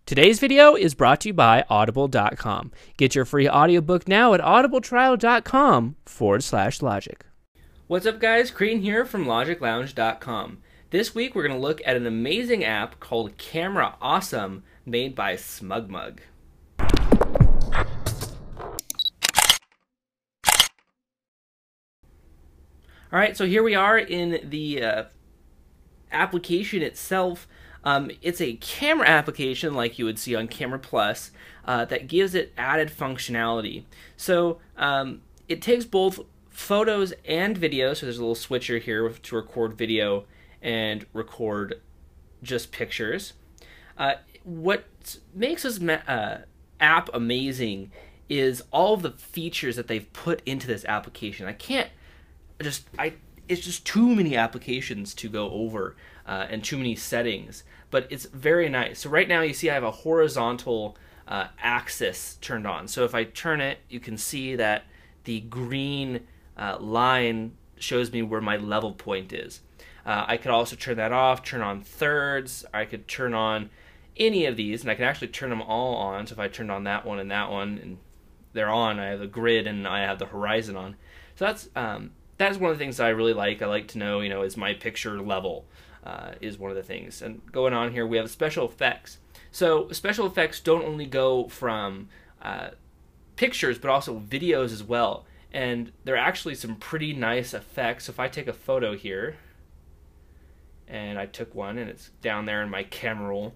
Today's video is brought to you by Audible.com. Get your free audiobook now at audibletrial.com/logic. What's up, guys? Crean here from logiclounge.com. This week we're going to look at an amazing app called Camera Awesome made by SmugMug. Alright, so here we are in the application itself. It's a camera application like you would see on Camera Plus that gives it added functionality. So it takes both photos and video, so there's a little switcher here to record video and record just pictures. What makes this app amazing is all of the features that they've put into this application. It's just too many applications to go over and too many settings, but it's very nice. So right now you see I have a horizontal axis turned on. So if I turn it, you can see that the green line shows me where my level point is. I could also turn that off, turn on thirds. I could turn on any of these, and I can actually turn them all on. So if I turned on that one, and they're on, I have the grid and I have the horizon on. So that's one of the things that I really like. I like to know, is my picture level is one of the things. And going on here, we have special effects. So special effects don't only go from pictures, but also videos as well. And there are actually some pretty nice effects. So if I take a photo here, and I took one, and it's down there in my camera roll.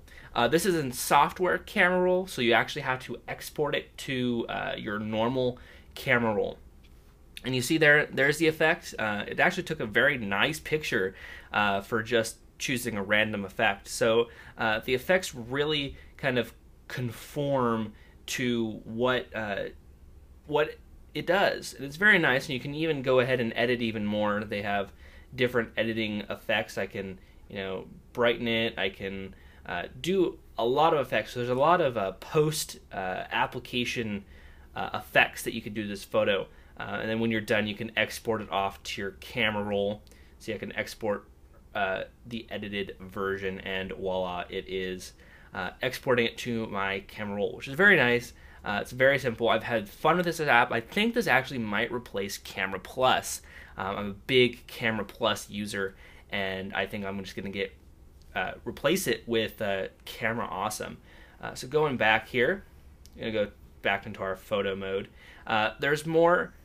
This is in software camera roll, so you actually have to export it to your normal camera roll. And you see there's the effect. It actually took a very nice picture for just choosing a random effect. So the effects really kind of conform to what it does. And it's very nice, and you can even go ahead and edit even more. They have different editing effects. I can brighten it. I can do a lot of effects. So there's a lot of post application effects that you can do to this photo. And then when you're done, you can export it off to your camera roll. See, I can export the edited version, and voila, it is exporting it to my camera roll, which is very nice. It's very simple. I've had fun with this app. I think this actually might replace Camera Plus. I'm a big Camera Plus user, and I think I'm just going to replace it with Camera Awesome. So going back here, I'm going to go back into our photo mode. There's more.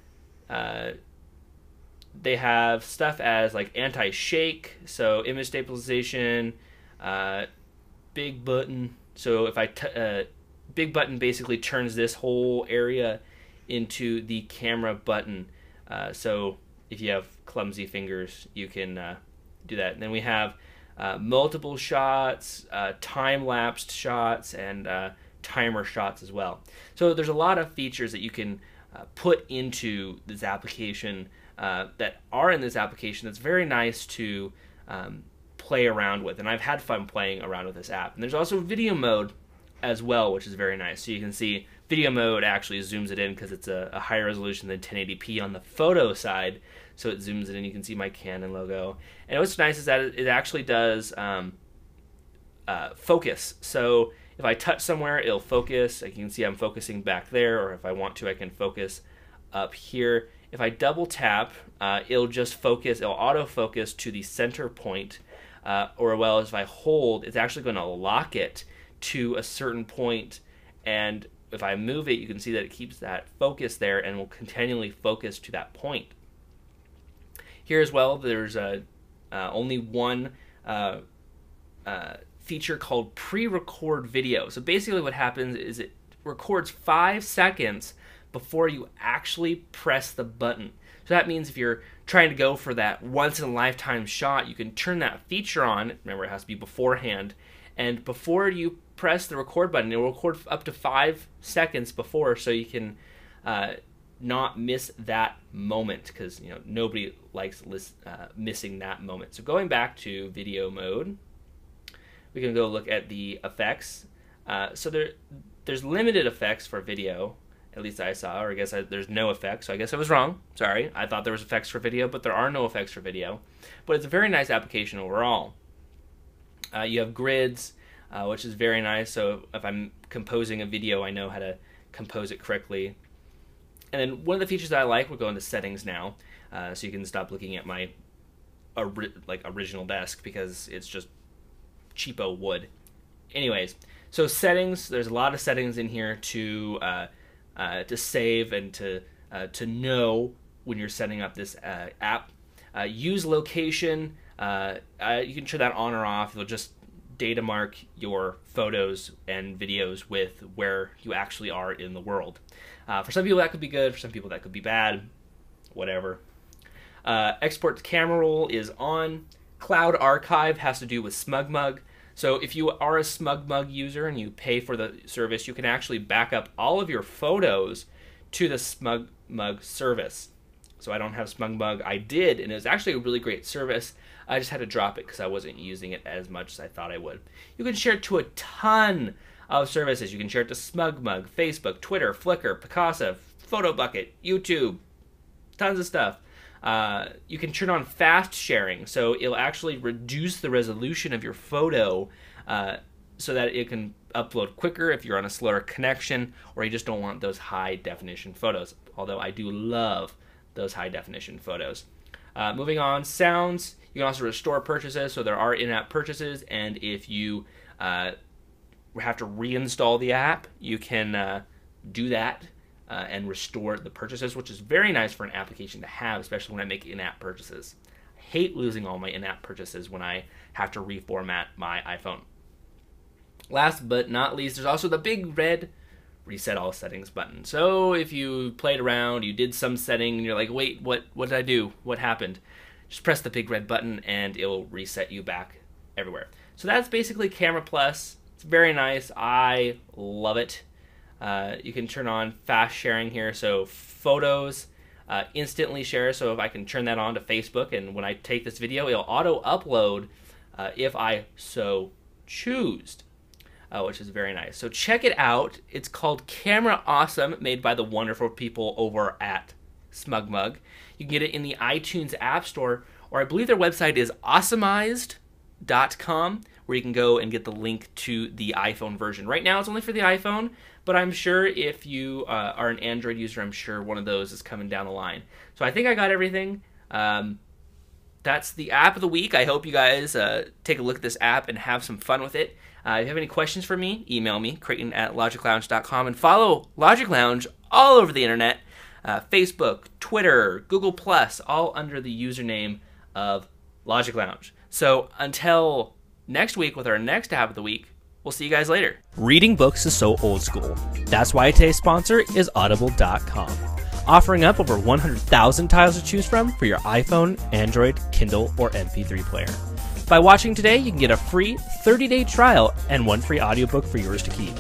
They have stuff as like anti-shake, so image stabilization, big button. So if big button basically turns this whole area into the camera button. So if you have clumsy fingers, you can do that. And then we have multiple shots, time-lapsed shots, and timer shots as well. So there's a lot of features that you can put into this application that are in this application that's very nice to play around with. And I've had fun playing around with this app. And there's also video mode as well, which is very nice. So you can see video mode actually zooms it in because it's a higher resolution than 1080p on the photo side. So it zooms it in. You can see my Canon logo. And what's nice is that it actually does focus. So if I touch somewhere, it'll focus. You can see I'm focusing back there, or if I want to, I can focus up here. If I double tap, it'll just focus. It'll autofocus to the center point, or well, if I hold, it's actually going to lock it to a certain point, and if I move it, you can see that it keeps that focus there and will continually focus to that point. Here as well, there's only one feature called pre-record video. So basically what happens is it records 5 seconds before you actually press the button. So that means if you're trying to go for that once-in-a-lifetime shot, you can turn that feature on. Remember, it has to be beforehand. And before you press the record button, it will record up to 5 seconds before, so you can not miss that moment, because nobody likes missing that moment. So going back to video mode, we can go look at the effects. So there's limited effects for video, at least I saw, or I guess there's no effects, so I guess I was wrong. Sorry, I thought there was effects for video, but there are no effects for video. But it's a very nice application overall. You have grids, which is very nice. So if I'm composing a video, I know how to compose it correctly. And then one of the features that I like, we'll go into settings now, so you can stop looking at my original desk because it's just cheapo wood. Anyways, so settings, there's a lot of settings in here to save and to know when you're setting up this app. Use location, you can turn that on or off. It'll just data mark your photos and videos with where you actually are in the world. For some people that could be good, for some people that could be bad, whatever. Export to camera roll is on. Cloud archive has to do with SmugMug. So if you are a SmugMug user and you pay for the service, you can actually back up all of your photos to the SmugMug service. So I don't have SmugMug. I did, and it was actually a really great service. I just had to drop it because I wasn't using it as much as I thought I would. You can share it to a ton of services. You can share it to SmugMug, Facebook, Twitter, Flickr, Picasa, PhotoBucket, YouTube, tons of stuff. You can turn on fast sharing, so it'll actually reduce the resolution of your photo so that it can upload quicker if you're on a slower connection or you just don't want those high definition photos, although I do love those high definition photos. Moving on, sounds. You can also restore purchases, so there are in-app purchases, and if you have to reinstall the app, you can do that and restore the purchases, which is very nice for an application to have, especially when I make in-app purchases. I hate losing all my in-app purchases when I have to reformat my iPhone. Last but not least, there's also the big red reset all settings button. So if you played around, you did some setting, and you're like, wait, what did I do? What happened? Just press the big red button and it'll reset you back everywhere. So that's basically Camera Plus. It's very nice. I love it. You can turn on fast sharing here, so photos instantly share. So if I can turn that on to Facebook, and when I take this video, it'll auto upload if I so choose, which is very nice. So check it out. It's called Camera Awesome, made by the wonderful people over at SmugMug. You can get it in the iTunes App Store, or I believe their website is awesomized.com, where you can go and get the link to the iPhone version. Right now it's only for the iPhone, but I'm sure if you are an Android user, I'm sure one of those is coming down the line. So I think I got everything. That's the app of the week. I hope you guys take a look at this app and have some fun with it. If you have any questions for me, email me, creighton@logiclounge.com, and follow Logic Lounge all over the internet. Facebook, Twitter, Google+, all under the username of Logic Lounge. So until next week with our next app of the week, we'll see you guys later. Reading books is so old school. That's why today's sponsor is Audible.com, offering up over 100,000 titles to choose from for your iPhone, Android, Kindle, or MP3 player. By watching today, you can get a free 30-day trial and one free audiobook for yours to keep.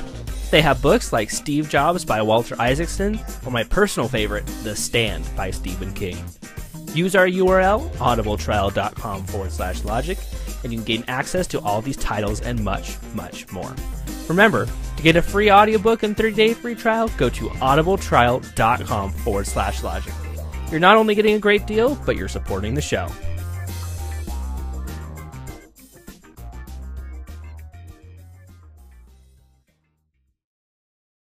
They have books like Steve Jobs by Walter Isaacson, or my personal favorite, The Stand by Stephen King. Use our URL, audibletrial.com/logic, and you can gain access to all these titles and much, much more. Remember, to get a free audiobook and 30-day free trial, go to audibletrial.com/logic. You're not only getting a great deal, but you're supporting the show.